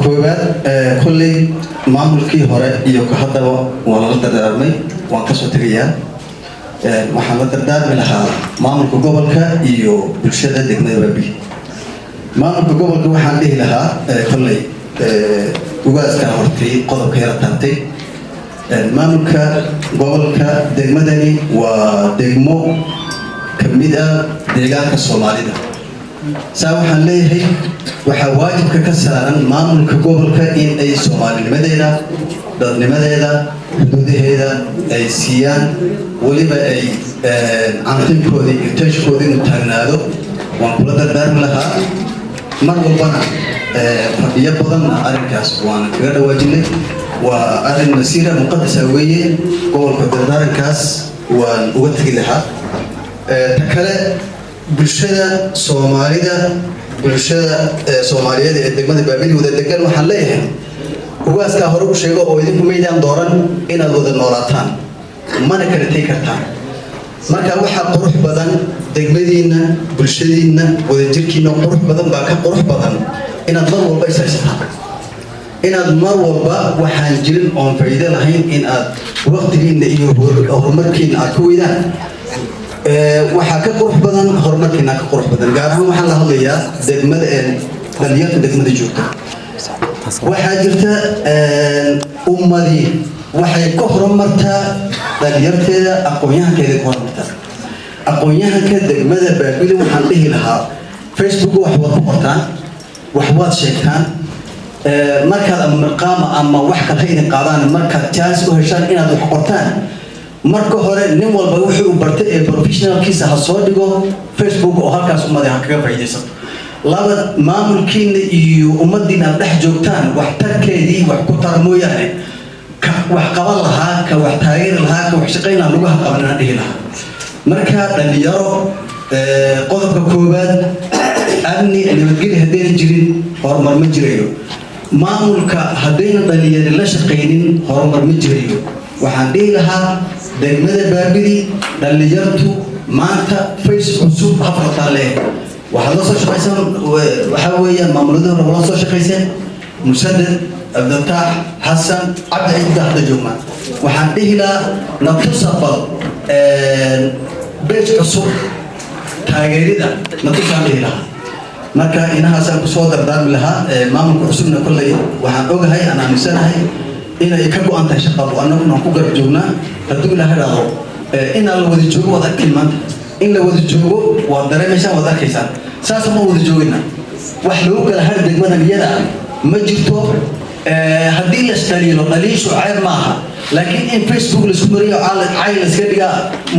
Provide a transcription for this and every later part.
koowaad kulli maamulkii hore iyo ka hadaba waa la dardaarmay waan ka soo tagayaa waxaan la dardaarmi lahaa maamulka gobolka iyo bulshada degmada Baabil maamulka gobolka waxaan dhihi lahaa kulli ugaaska hortay qodobka yar taabtay maamulka gobolka degmadani waa degmo kamid ah deegaanka Soomaalida waxaan leeyahay waxa waajibka ka saaran maamulka gobolka in ay Soomaalinimadeeda dadnimadeeda xuduudaheeda ay siiyaan waliba ay caantinkooda iyo tashkooda inuu taagnaado waan kula dardaarmi lahaa mar walbana fadhiyo badanna arrinkaas waan kaga dhawaajinay waa arrin masiira muqaddasa weeye gobolka dardaarankaas waan uga tagi lahaa ta kale bulshada Soomaalida bulshada Soomaaliyeed ee degmada Baabil wada degan waxaan leeyahay ugaaska hore u sheego oo idinku meydaan dooran inaad wada noolaataan mana kala tagi kartaan marka waxa qurux badan degmadiina bulshadiina wada jirkiina qurux badan baa ka qurux badan inaad mar walba isaysataan inaad mar walba waxaan jirin oo faa'iido lahayn in aad waqtigiina iyo horumarkiina aad ku weydaan waxa ka qurux badan horumarkiina ka qurux badan gaar ahaan waxaan la hadlayaa degmada dhalinyarta degmada joogta waxaa jirta ummadii waxay ka horumartaa dhalinyarteeda aqoon-yahankeeda ka horumartaa aqoon-yahanka degmada Baabil waxaan dhihi lahaa Facebook wax wada ku qortaan wax wada sheegtaan markaad ama marqaama ama wax kale idin qaadaan markaad chance u heshaan inaad wax qortaan marka hore nin walba wuxuu bartay ee professionalkiisa ha soo dhigo Facebook oo halkaas ummadii kaga faa'iideysan laba maamulkiina iyo ummadina dhex joogtaan wax tarkeedii wax ku tar mooyaane ka wax qaban lahaa ka wax taageer lahaa ka wax shaqeyn lahaa lagu qabanana dhihi lahaa marka dhalinyaro qodobka koowaad amni nabadgelyo haddayna jirin horumar ma jirayo maamulka haddayna dhalinyaro la shaqeynin horumar ma jirayo waxaan dhihi lahaa degmada Baabil dhalinyartu maanta face cusub hafarta leh waxaa la soo shaqeysan waxa weeyaan maamulada hore la soo shaqeysay Musadad Abdulfatah Hassan Abdi Aziz hadda joogna waxaan dhihi lahaa natusabal beej cusub taageerida natusaan dhihi lahaa marka inahaasaan ku soo dardaarmi lahaa maamulka cusubna kullay waxaan ogahay aan aaminsanahay inay ka go'an tahay shaqadu annaguna ku garab joognaa hadduu ilaahay raado in la wada joogo wada kilmaanta in la wada joogo waa dareemaysaa wada arkaysaan saas ma wada joogina wax lagu kala har degmadan iyada ma jirto haddii la istariilo dhaliishu ceeb maaha laakiin in Facebook la isku mariyo cayl iska dhiga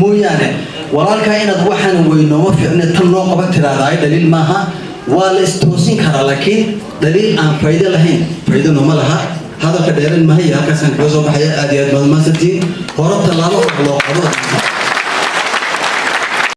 mooyaane walaalkaa inaad waxaan weyno ma fiicna tan noo qaban tiraahdaa dhaliil maaha waa la istoosin karaa laakiin dhaliil aan faa'iido lahayn faa'iido ma laha هذا كديرن ما هي هكذا كان كوزو بحياة أديات ما سنتين هربت الله لو قبض